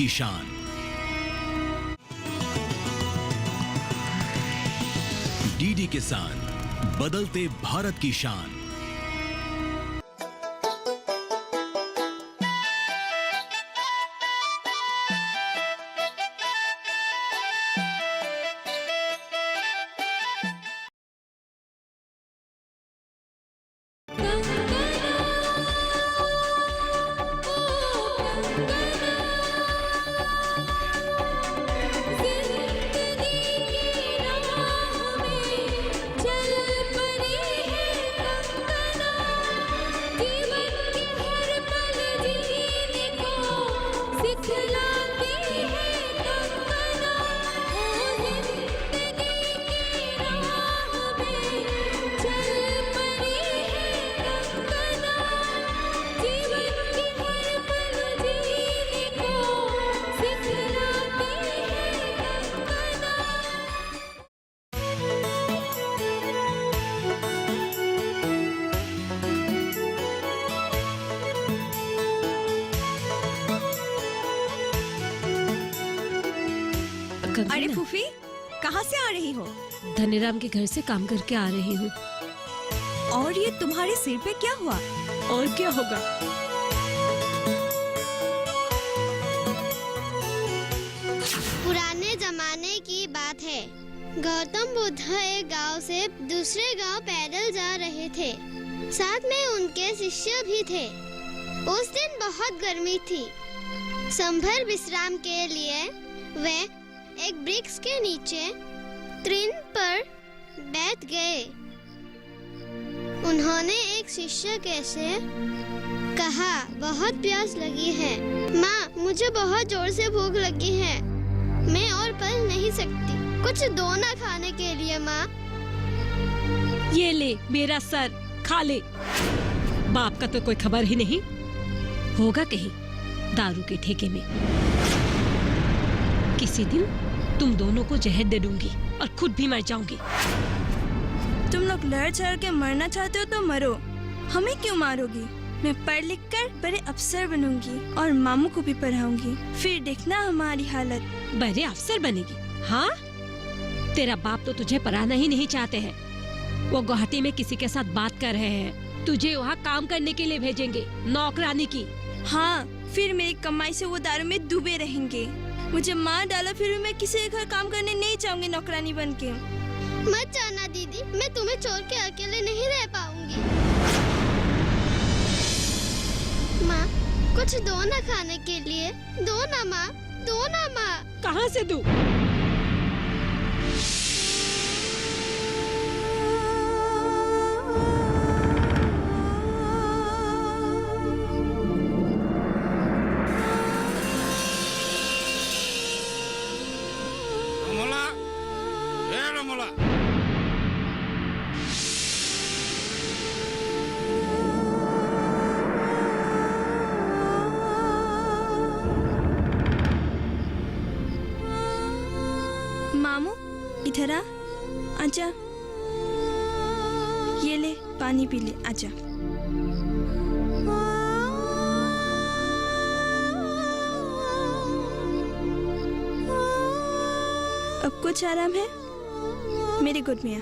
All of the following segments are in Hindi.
की शान। डीडी किसान, बदलते भारत की शान। अरे फूफी, कहाँ से आ रही हो? धनीराम के घर से काम करके आ रही हूँ। और ये तुम्हारे सिर पे क्या हुआ? और क्या होगा? पुराने जमाने की बात है। गौतम बुद्ध एक गांव से दूसरे गांव पैदल जा रहे थे। साथ में उनके शिष्य भी थे। उस दिन बहुत गर्मी थी। संभर विश्राम के लिए वे एक वृक्ष के नीचे तृण पर बैठ गए। उन्होंने एक शिष्य से कहा, बहुत प्यास लगी है माँ, मुझे बहुत जोर से भूख लगी है, मैं और पल नहीं सकती, कुछ दो ना खाने के लिए माँ। ये ले मेरा सर, खा ले। बाप का तो कोई खबर ही नहीं, होगा कहीं दारू के ठेके में। किसी दिन तुम दोनों को जहर दे दूंगी और खुद भी मर जाऊंगी। तुम लोग लड़ चढ़ के मरना चाहते हो तो मरो, हमें क्यों मारोगी? मैं पढ़ लिख कर बड़े अफसर बनूंगी और मामू को भी पढ़ाऊंगी, फिर देखना हमारी हालत। बड़े अफसर बनेगी? हाँ, तेरा बाप तो तुझे पढ़ाना ही नहीं चाहते हैं। वो गुवाहाटी में किसी के साथ बात कर रहे हैं, तुझे वहाँ काम करने के लिए भेजेंगे, नौकरानी की। हाँ, फिर मेरी कमाई से वो दारू में डूबे रहेंगे। मुझे मार डाला, फिर भी मैं किसी के घर काम करने नहीं चाहूंगी नौकरानी बन के। मत जाना दीदी, मैं तुम्हें छोड़ के अकेले नहीं रह पाऊंगी। माँ, कुछ दो ना खाने के लिए, दो ना माँ, दो ना माँ। कहाँ से दूँ? मामू, इधर आ, आजा। ये ले पानी पी ले, आजा। अब कुछ आराम है? मेरी गोद में आ।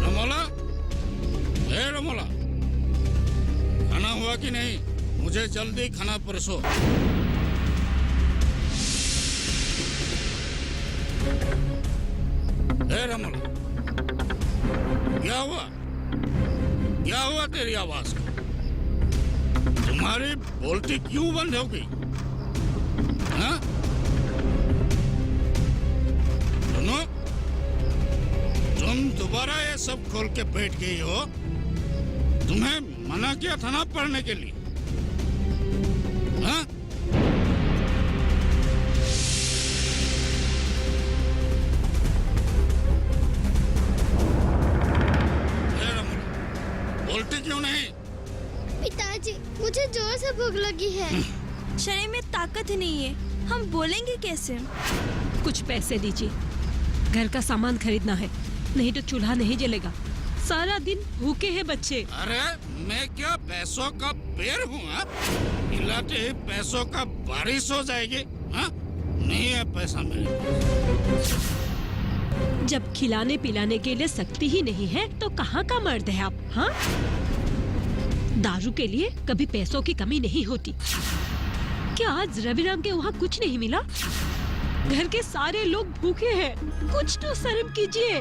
रमोला, ए रमोला, खाना हुआ कि नहीं? मुझे जल्दी खाना परोसो। ए रमोला, क्या हुआ? क्या हुआ तेरी आवाज को? तुम्हारी बोलती क्यों बंद हो गई? हाँ? सुनो, तुम दोबारा ये सब खोल के बैठ गई हो। तुम्हें मना किया था ना पढ़ने के लिए, हाँ? बोलती क्यों नहीं? पिताजी, मुझे जोर से भूख लगी है। शरीर में ताकत ही नहीं है, हम बोलेंगे कैसे? कुछ पैसे दीजिए, घर का सामान खरीदना है, नहीं तो चूल्हा नहीं जलेगा। सारा दिन भूखे हैं बच्चे। अरे मैं क्या पैसों का पेड़ हूँ? खिलाते ही पैसों का बारिश हो जाएगी। हाँ? नहीं है पैसा मेरे पास। जब खिलाने पिलाने के लिए शक्ति ही नहीं है तो कहाँ का मर्द है आप? हाँ, दारू के लिए कभी पैसों की कमी नहीं होती। क्या आज रविराम के वहाँ कुछ नहीं मिला? घर के सारे लोग भूखे हैं, कुछ तो शर्म कीजिए।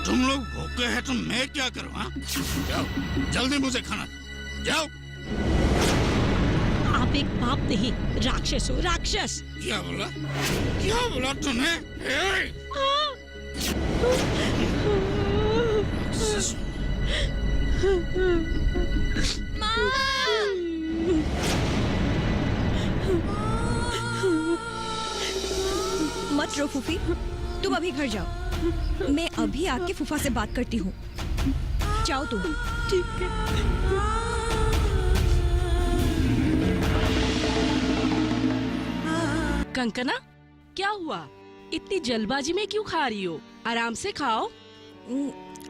तुम लोग भूखे हैं तो मैं क्या करूँ? हाँ? जाओ जल्दी मुझे खाना दो। जाओ। आप एक बाप नहीं, राक्षस हो, राक्षस। क्या बोला? क्या बोला तूने? राक्षस। मत रो फूफी, तुम अभी घर जाओ। मैं अभी आके फूफा से बात करती हूँ। जाओ तुम। ठीक है। कंकना, क्या हुआ? इतनी जल्दबाजी में क्यों खा रही हो? आराम से खाओ।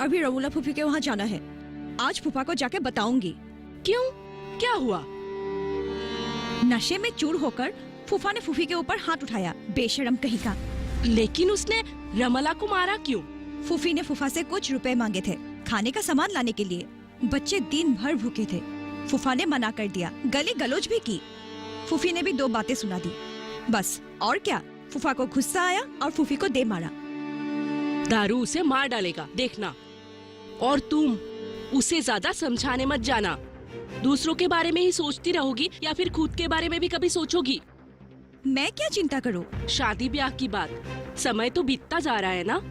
अभी रमूला फूफी के वहाँ जाना है। आज फूफा को जाके बताऊंगी। क्यों? क्या हुआ? नशे में चूर होकर फूफा ने फूफी के ऊपर हाथ उठाया, बेशरम कहीं का। लेकिन उसने रमला को मारा क्यों? फूफी ने फूफा से कुछ रुपए मांगे थे खाने का सामान लाने के लिए। बच्चे दिन भर भूखे थे। फूफा ने मना कर दिया, गली गलोच भी की। फूफी ने भी 2 बातें सुना दी, बस। और क्या, फूफा को गुस्सा आया और फूफी को दे मारा। दारू उसे मार डालेगा, देखना। और तुम उसे ज्यादा समझाने मत जाना। दूसरों के बारे में ही सोचती रहोगी या फिर खुद के बारे में भी कभी सोचोगी? मैं क्या चिंता करूं? शादी ब्याह की बात, समय तो बीतता जा रहा है ना।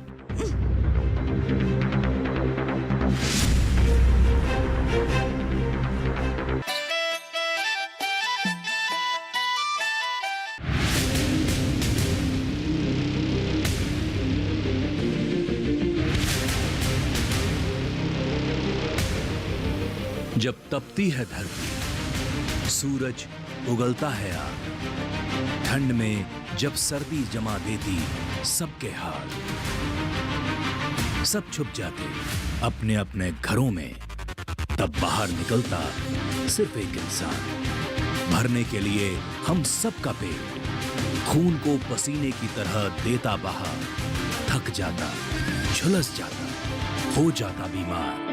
जब तपती है धरती, सूरज उगलता है आग, ठंड में जब सर्दी जमा देती सबके हाल, सब छुप जाते अपने अपने घरों में, तब बाहर निकलता सिर्फ एक इंसान, भरने के लिए हम सबका पेट, खून को पसीने की तरह देता बहा, थक जाता, झुलस जाता, हो जाता बीमार,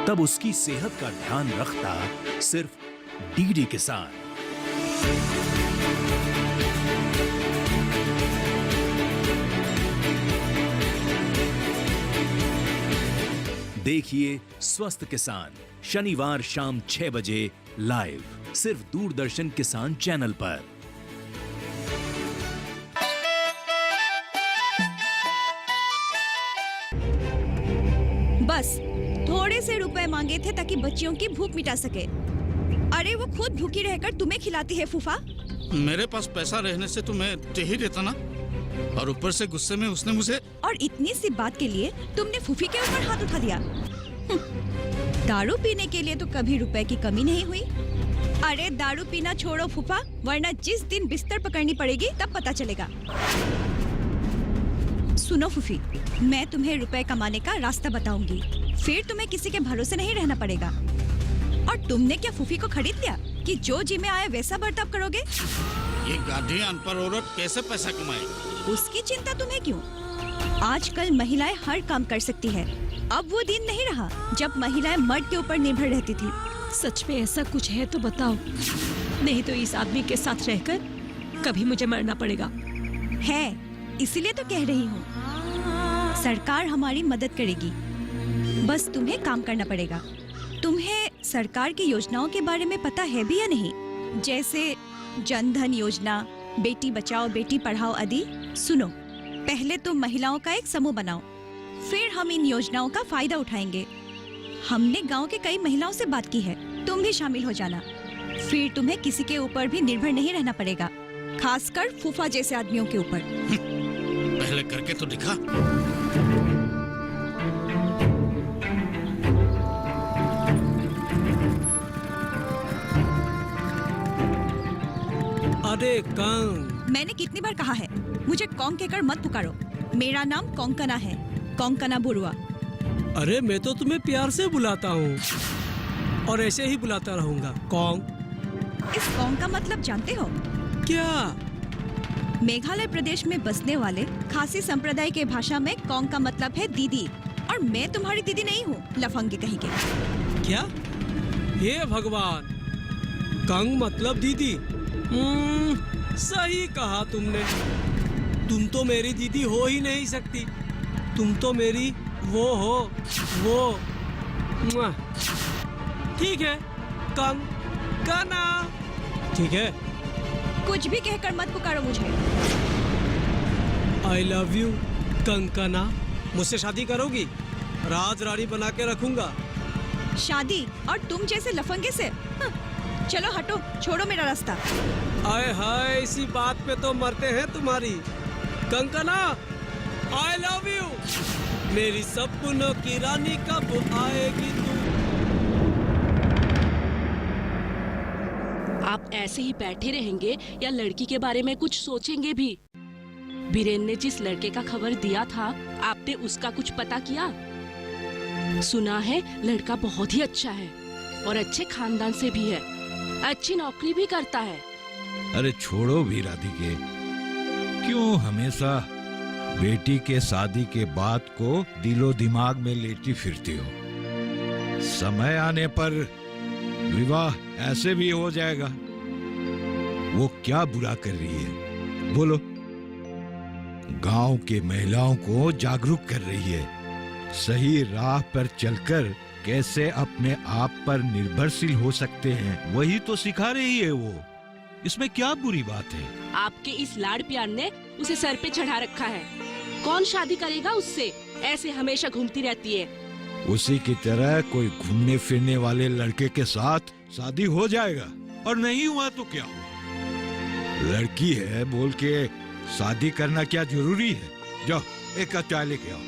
तब उसकी सेहत का ध्यान रखता सिर्फ डीडी किसान। देखिए स्वस्थ किसान शनिवार शाम 6 बजे लाइव, सिर्फ दूरदर्शन किसान चैनल पर। बस थोड़े से रुपए मांगे थे ताकि बच्चियों की भूख मिटा सके। अरे वो खुद भूखी रहकर तुम्हें खिलाती है फूफा। मेरे पास पैसा रहने से तो मैं दे ही देता ना, और ऊपर से गुस्से में उसने मुझे। और इतनी सी बात के लिए तुमने फूफी के ऊपर हाथ उठा दिया। दारू पीने के लिए तो कभी रुपए की कमी नहीं हुई। अरे दारू पीना छोड़ो फूफा, वरना जिस दिन बिस्तर पकड़नी पड़ेगी तब पता चलेगा। सुनो फूफी, मैं तुम्हें रुपए कमाने का रास्ता बताऊंगी, फिर तुम्हें किसी के भरोसे नहीं रहना पड़ेगा। और तुमने क्या फूफी को खरीद लिया कि जो जी में आए वैसा बर्ताव करोगे? ये गाधी अनपढ़ औरत कैसे पैसा कमाएगी? उसकी चिंता तुम्हें क्यों? आजकल महिलाएं हर काम कर सकती है। अब वो दिन नहीं रहा जब महिलाएं मर्द के ऊपर निर्भर रहती थी। सच में ऐसा कुछ है तो बताओ, नहीं तो इस आदमी के साथ रहकर कभी मुझे मरना पड़ेगा। है, इसीलिए तो कह रही हूँ, सरकार हमारी मदद करेगी, बस तुम्हें काम करना पड़ेगा। तुम्हें सरकार की योजनाओं के बारे में पता है भी या नहीं? जैसे जन धन योजना, बेटी बचाओ बेटी पढ़ाओ आदि। सुनो, पहले तुम महिलाओं का एक समूह बनाओ, फिर हम इन योजनाओं का फायदा उठाएंगे। हमने गांव के कई महिलाओं से बात की है, तुम भी शामिल हो जाना। फिर तुम्हें किसी के ऊपर भी निर्भर नहीं रहना पड़ेगा, खासकर फूफा जैसे आदमियों के ऊपर। पहले करके तो दिखा। अरे कंग, मैंने कितनी बार कहा है, मुझे कौन कहकर मत पुकारो। मेरा नाम कोंकणा है, कोंकणा बरुआ। अरे मैं तो तुम्हें प्यार से बुलाता हूँ और ऐसे ही बुलाता रहूंगा। कौन? इस कौन का मतलब जानते हो? क्या? मेघालय प्रदेश में बसने वाले खासी संप्रदाय के भाषा में कौन का मतलब है दीदी, और मैं तुम्हारी दीदी नहीं हूँ, लफंगे कहीं के। क्या? हे भगवान, कंग मतलब दीदी। सही कहा तुमने। तुम तो मेरी दीदी हो ही नहीं सकती। तुम तो मेरी वो हो, वो। मुआ। ठीक है, कंगना। ठीक है। कुछ भी कहकर मत पुकारो मुझे। I love you Kangana. मुझसे शादी करोगी? राज रानी बना के रखूंगा। शादी और तुम जैसे लफंगे से? चलो हटो, छोड़ो मेरा रास्ता। आए हाय, इसी बात पे तो मरते हैं तुम्हारी। Kangana, I love you. मेरी सपनों की रानी कब आएगी तू? आप ऐसे ही बैठे रहेंगे या लड़की के बारे में कुछ सोचेंगे भी? बीरेन ने जिस लड़के का खबर दिया था, आपने उसका कुछ पता किया? सुना है लड़का बहुत ही अच्छा है और अच्छे खानदान से भी है, अच्छी नौकरी भी करता है। अरे छोड़ो भी राधिके, क्यों हमेशा बेटी के शादी के बाद को दिलो दिमाग में लेती फिरती हो? समय आने पर विवाह ऐसे भी हो जाएगा। वो क्या बुरा कर रही है बोलो? गांव के महिलाओं को जागरूक कर रही है। सही राह पर चलकर कैसे अपने आप पर निर्भरशील हो सकते हैं, वही तो सिखा रही है वो। इसमें क्या बुरी बात है? आपके इस लाड़ प्यार ने उसे सर पे चढ़ा रखा है। कौन शादी करेगा उससे? ऐसे हमेशा घूमती रहती है। उसी की तरह कोई घूमने फिरने वाले लड़के के साथ शादी हो जाएगा, और नहीं हुआ तो क्या हुआ? लड़की है बोल के शादी करना क्या जरूरी है? जाओ एक कप चाय लेके आओ।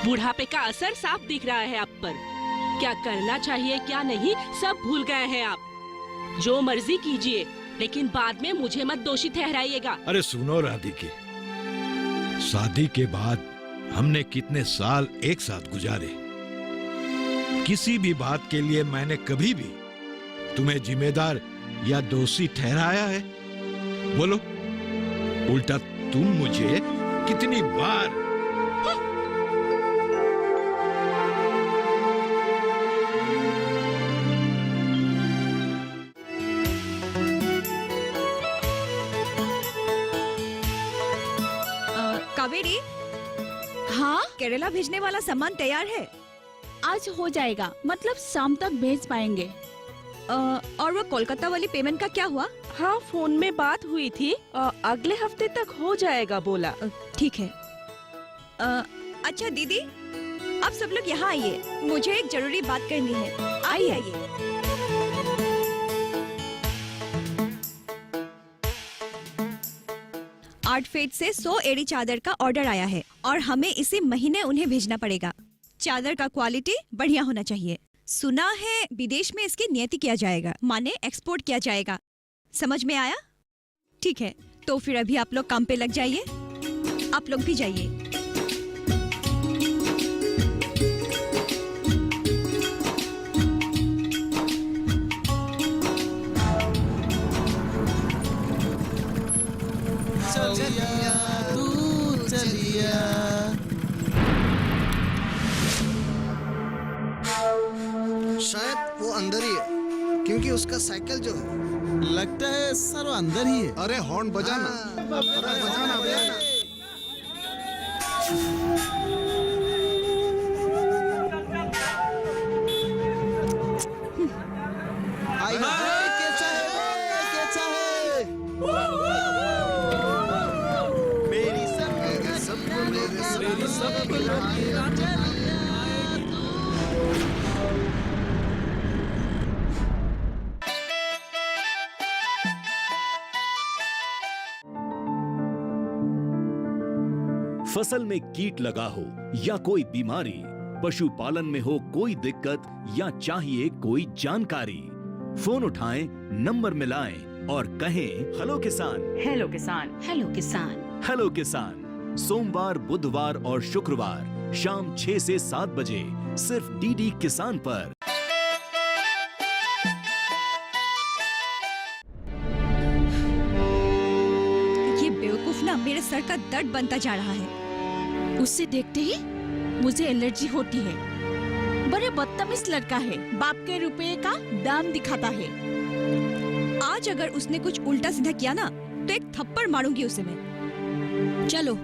बुढ़ापे का असर साफ दिख रहा है आप पर। क्या करना चाहिए क्या नहीं सब भूल गए हैं आप। जो मर्जी कीजिए, लेकिन बाद में मुझे मत दोषी ठहराइएगा। अरे सुनो राधिके, शादी के बाद हमने कितने साल एक साथ गुजारे। किसी भी बात के लिए मैंने कभी भी तुम्हें जिम्मेदार या दोषी ठहराया है? बोलो, उल्टा तुम मुझे कितनी बार कावेरी, हाँ, केरला भेजने वाला सामान तैयार है। आज हो जाएगा, मतलब शाम तक भेज पाएंगे। और वो कोलकाता वाली पेमेंट का क्या हुआ? हाँ, फोन में बात हुई थी, अगले हफ्ते तक हो जाएगा बोला। ठीक है। अच्छा दीदी, आप सब लोग यहाँ आइए, मुझे एक जरूरी बात करनी है। आइए आइए। आर्टफेट से 100 एड़ी चादर का ऑर्डर आया है और हमें इसी महीने उन्हें भेजना पड़ेगा। चादर का क्वालिटी बढ़िया होना चाहिए। सुना है विदेश में इसकी नियति किया जाएगा, माने एक्सपोर्ट किया जाएगा। समझ में आया? ठीक है, तो फिर अभी आप लोग काम पे लग जाइए। आप लोग भी जाइए। शायद वो अंदर ही है, क्योंकि उसका साइकिल जो है लगता है सर वो अंदर ही है। अरे हॉर्न बजाना, अरे बजाना बजाना। कैसा है, कैसा है? मेरी फसल में कीट लगा हो या कोई बीमारी, पशुपालन में हो कोई दिक्कत या चाहिए कोई जानकारी, फोन उठाएं, नंबर मिलाएं और कहें हेलो किसान। हेलो किसान, हेलो किसान। हेलो किसान। सोमवार, बुधवार और शुक्रवार शाम 6 से 7 बजे सिर्फ डीडी किसान पर। ये बेवकूफ ना मेरे सर का दर्द बनता जा रहा है। उससे देखते ही मुझे एलर्जी होती है। बड़े बदतमीज लड़का है, बाप के रुपए का दाम दिखाता है। आज अगर उसने कुछ उल्टा सीधा किया ना तो एक थप्पड़ मारूंगी उसे मैं। चलो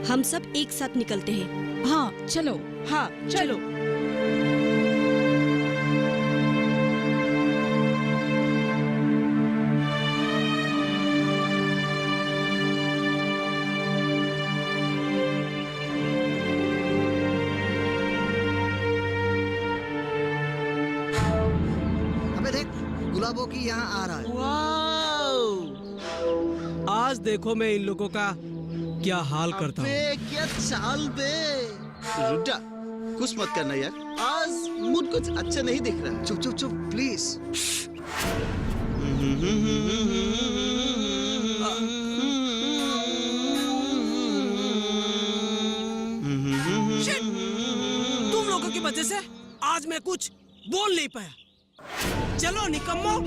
हम सब एक साथ निकलते हैं। हाँ चलो। हाँ चलो। अबे देख, गुलाबों की यहाँ आ रहा है। आज देखो मैं इन लोगों का क्या हाल करता हूँ। अबे क्या चाल बे। रुक जा, कुछ मत करना यार, आज मूड कुछ अच्छा नहीं दिख रहा। चुप चुप चुप प्लीज। तुम लोगों की वजह से आज मैं कुछ बोल नहीं पाया। चलो निकम्मो।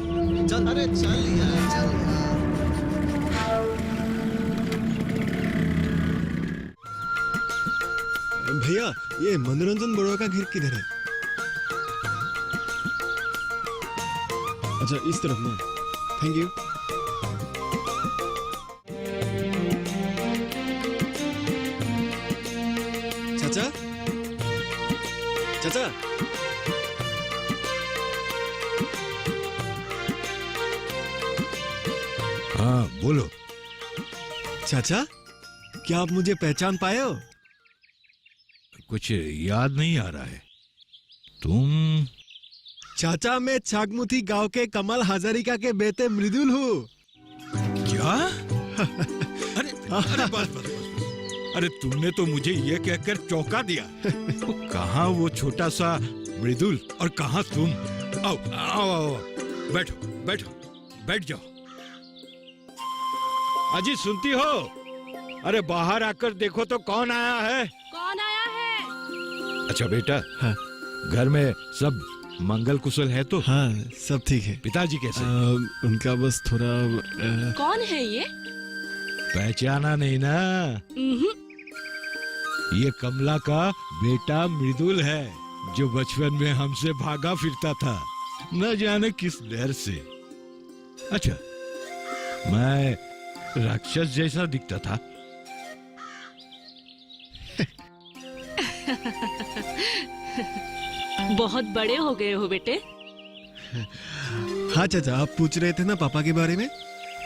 चल, अरे चल यार, चल यार। भैया ये मनोरंजन बड़ों का घर किधर है? अच्छा इस तरफ ना। Thank you. चाचा, चाचा, हाँ बोलो। चाचा क्या आप मुझे पहचान पाए हो? कुछ याद नहीं आ रहा है। तुम? चाचा मैं चाकमुथी गांव के कमल हजारिका के बेटे मृदुल हूँ। क्या? अरे अरे बस बस बस। अरे तुमने तो मुझे ये कहकर चौंका दिया। कहाँ वो छोटा सा मृदुल और कहाँ तुम? आओ आओ आओ, बैठो बैठो, बैठ जाओ। अजी सुनती हो? अरे बाहर आकर देखो तो कौन आया है। कौन आया है? अच्छा बेटा, हाँ। घर में सब मंगल कुशल है तो? हाँ सब ठीक है। पिताजी कैसे? उनका बस थोड़ा कौन है ये? पहचाना नहीं ना? ये कमला का बेटा मृदुल है, जो बचपन में हमसे भागा फिरता था, न जाने किस डर से। अच्छा, मैं राक्षस जैसा दिखता था? बहुत बड़े हो गए हो बेटे। हाँ चाचा, आप पूछ रहे थे ना पापा के बारे में।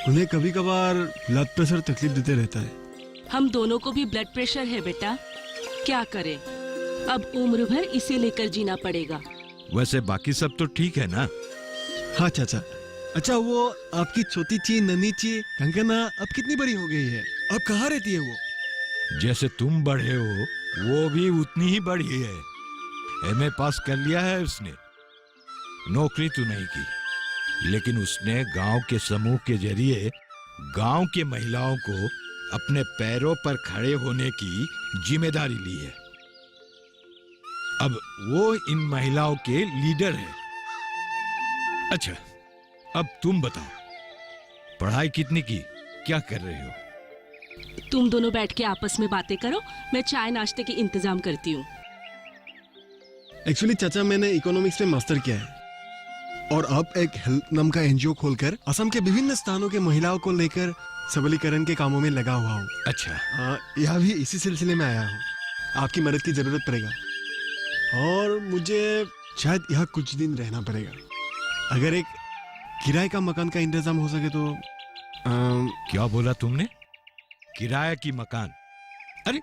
उन्हें कभी कभार ब्लड प्रेशर तकलीफ देते रहता है। हम दोनों को भी ब्लड प्रेशर है बेटा, क्या करें, अब उम्र भर इसे लेकर जीना पड़ेगा। वैसे बाकी सब तो ठीक है ना? हाँ चाचा। अच्छा वो आपकी छोटी ची नन्ही ची कंकना अब कितनी बड़ी हो गई है? अब कहाँ रहती है वो? जैसे तुम बढ़े हो वो भी उतनी ही बड़ी है। एमए पास कर लिया है उसने। नौकरी तो नहीं की, लेकिन उसने गांव के समूह के जरिए गांव के महिलाओं को अपने पैरों पर खड़े होने की जिम्मेदारी ली है। अब वो इन महिलाओं के लीडर है। अच्छा, अब तुम बताओ, पढ़ाई कितनी की, क्या कर रहे हो? तुम दोनों बैठ के आपस में बातें करो, मैं चाय नाश्ते के इंतजाम करती हूँ। एक्चुअली चाचा मैंने इकोनॉमिक्स में मास्टर किया है और अब एक हेल्प नाम का एनजीओ खोलकर असम के विभिन्न स्थानों के महिलाओं को लेकर सबलीकरण के कामों में लगा हुआ हूँ। अच्छा, यह भी इसी सिलसिले में आया हूँ। आपकी मदद की जरूरत पड़ेगा और मुझे शायद यहाँ कुछ दिन रहना पड़ेगा। अगर एक किराए का मकान का इंतजाम हो सके तो। क्या बोला तुमने? किराए की मकान? अरे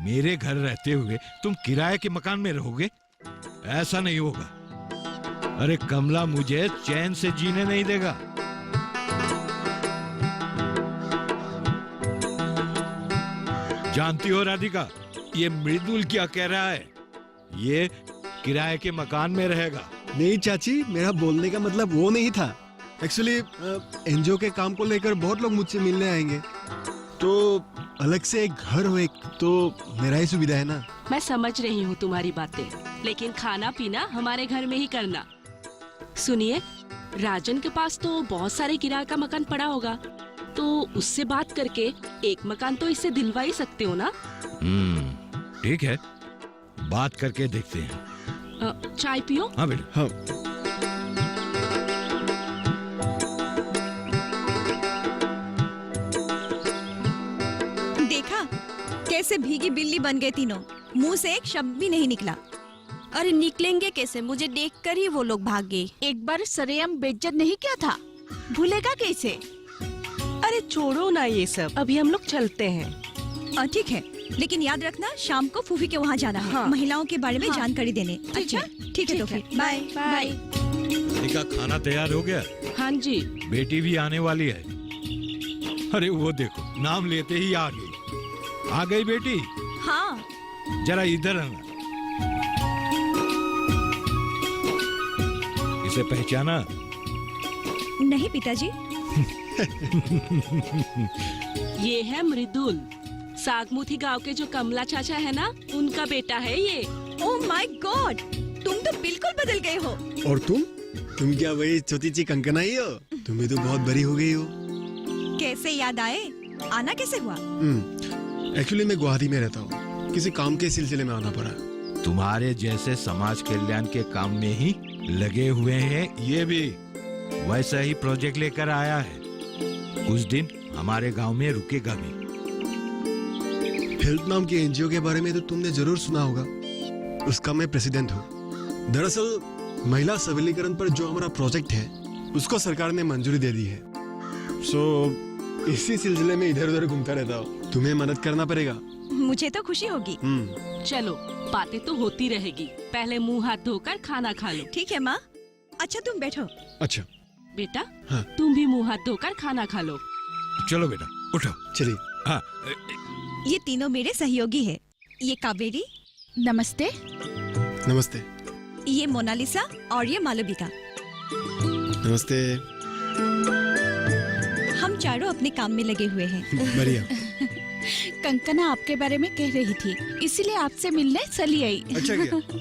मेरे घर रहते हुए तुम किराए के मकान में रहोगे? ऐसा नहीं होगा। अरे कमला मुझे चैन से जीने नहीं देगा। जानती हो राधिका, ये मृदुल क्या कह रहा है? ये किराए के मकान में रहेगा। नहीं चाची, मेरा बोलने का मतलब वो नहीं था। एक्चुअली एनजीओ के काम को लेकर बहुत लोग मुझसे मिलने आएंगे, तो अलग से एक घर हो एक तो मेरा ही सुविधा है ना। मैं समझ रही हूँ तुम्हारी बातें, लेकिन खाना पीना हमारे घर में ही करना। सुनिए, राजन के पास तो बहुत सारे किराए का मकान पड़ा होगा, तो उससे बात करके एक मकान तो इससे दिलवा ही सकते हो ना। ठीक है, बात करके देखते हैं। चाय पियो। हाँ बेटा। हाँ। देखा कैसे भीगी बिल्ली बन गए तीनों, मुंह से एक शब्द भी नहीं निकला। अरे निकलेंगे कैसे, मुझे देखकर ही वो लोग भाग गए। एक बार सरेआम बेइज्जत नहीं किया था, भूलेगा कैसे। अरे छोड़ो ना ये सब, अभी हम लोग चलते हैं। ठीक है, लेकिन याद रखना शाम को फूफी के वहाँ जाना है, महिलाओं के बारे में जानकारी देने। अच्छा ठीक है, तो फिर बाय बाय। का खाना तैयार हो गया? हाँ जी। बेटी भी आने वाली है। अरे वो देखो, नाम लेते ही आ गई। आ गई बेटी? हाँ। जरा इधर आना। इसे पहचाना? नहीं पिताजी। ये है मृदुल, सागमुथी गांव के जो कमला चाचा है ना, उनका बेटा है ये। ओह माय गॉड, तुम तो बिल्कुल बदल गए हो। और तुम क्या वही छोटी सी कंकना ही हो? तुम भी तो बहुत बड़ी हो गई हो। कैसे याद आए? आना कैसे हुआ? एक्चुअली मैं गुवाहाटी में रहता हूँ, किसी काम के सिलसिले में आना पड़ा। तुम्हारे जैसे समाज कल्याण के काम में ही लगे हुए हैं ये भी। वैसा ही प्रोजेक्ट लेकर आया है, कुछ दिन हमारे गांव में रुकेगा भी। हेल्थ नाम के एनजीओ के बारे में तो तुमने जरूर सुना होगा, उसका मैं प्रेसिडेंट हूँ। दरअसल महिला सबलीकरण पर जो हमारा प्रोजेक्ट है उसको सरकार ने मंजूरी दे दी है। इसी सिलसिले में इधर उधर घूमता रहता हूँ। तुम्हें मदद करना पड़ेगा। मुझे तो खुशी होगी। चलो, बातें तो होती रहेगी, पहले मुंह हाथ धोकर खाना खा लो। ठीक है माँ। अच्छा तुम बैठो। अच्छा बेटा, हाँ। तुम भी मुंह हाथ धोकर खाना खा लो। चलो बेटा, उठो। चलिए। हाँ। ये तीनों मेरे सहयोगी है। ये कावेरी। नमस्ते। नमस्ते। ये मोनालिसा और ये मालविका। नमस्ते। हम चारों अपने काम में लगे हुए हैं। बढ़िया। कंकना आपके बारे में कह रही थी, इसीलिए आपसे मिलने चली आई। अच्छा किया।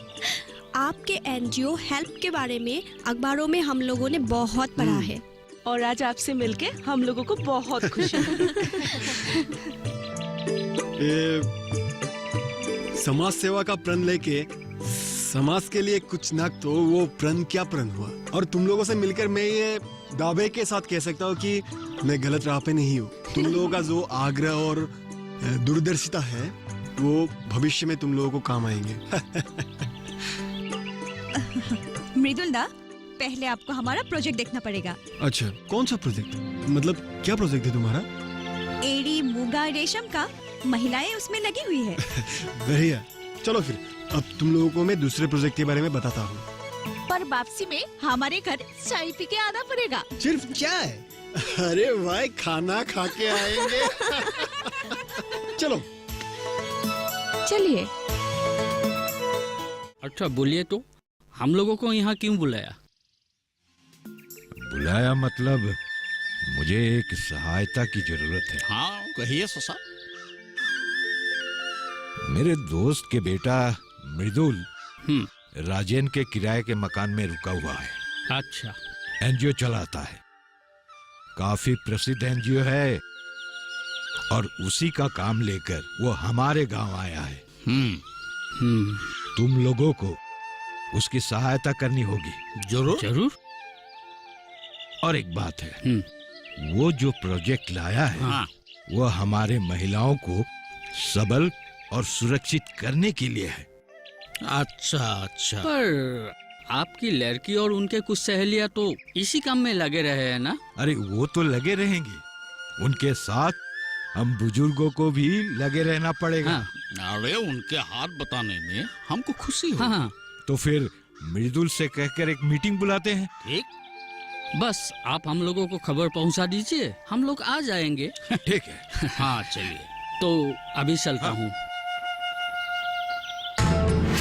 आपके एनजीओ हेल्प के बारे में अखबारों में हम लोगों ने बहुत पढ़ा है, और आज आपसे मिलके हम लोगों को बहुत खुशी है। समाज सेवा का प्रण लेके समाज के लिए कुछ ना, तो वो प्रण क्या प्रण हुआ। और तुम लोगों से मिलकर मैं ये दावे के साथ कह सकता हूँ कि मैं गलत राह पे नहीं हूँ। तुम लोगों का जो आग्रह और दूरदर्शिता है वो भविष्य में तुम लोगों को काम आएंगे। मृदुल दा, पहले आपको हमारा प्रोजेक्ट देखना पड़ेगा। अच्छा, कौन सा प्रोजेक्ट? मतलब क्या प्रोजेक्ट है तुम्हारा? एड़ी मूंगा रेशम का, महिलाएं उसमें लगी हुई है। बढ़िया। चलो फिर अब तुम लोगों को मैं दूसरे प्रोजेक्ट के बारे में बताता हूँ। पर वापसी में हमारे घर चाय पी के आना पड़ेगा। सिर्फ चाय? अरे भाई, खाना खा के आएंगे। चलो चलिए। अच्छा बोलिए, तो हम लोगों को यहाँ क्यों बुलाया? बुलाया मतलब मुझे एक सहायता की जरूरत है। हाँ कहिए ससा। मेरे दोस्त के बेटा मृदुल राजेन के किराए के मकान में रुका हुआ है। अच्छा। एनजीओ चलाता है, काफी प्रसिद्ध एनजीओ है, और उसी का काम लेकर वो हमारे गांव आया है। तुम लोगों को उसकी सहायता करनी होगी। जरूर जरूर। और एक बात है, वो जो प्रोजेक्ट लाया है, हाँ। वो हमारे महिलाओं को सबल और सुरक्षित करने के लिए है। अच्छा अच्छा। पर आपकी लड़की और उनके कुछ सहेलियां तो इसी काम में लगे रहे हैं ना? अरे वो तो लगे रहेंगे, उनके साथ हम बुजुर्गों को भी लगे रहना पड़ेगा। हाँ। अरे उनके हाथ बताने में हमको खुशी हो। हाँ। तो फिर मृदुल से कहकर एक मीटिंग बुलाते हैं। ठीक, बस आप हम लोगों को खबर पहुंचा दीजिए, हम लोग आ जाएंगे। ठीक है। हाँ चलिए, तो अभी चलता हूँ।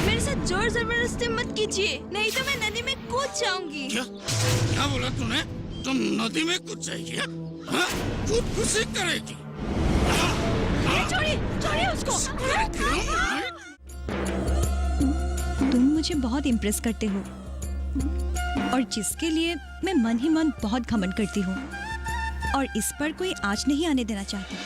मेरे साथ जोर जबरदस्ती मत कीजिए, नहीं तो मैं नदी में कूद जाऊंगी। क्या बोला तूने? तुम नदी में कूद जाएगी? हाँ? खुद खुशी करेगी? मारे उसको। तुम मुझे बहुत इम्प्रेस करते हो और जिसके लिए मैं मन ही मन बहुत घमंड करती हूँ और इस पर कोई आँच नहीं आने देना चाहती।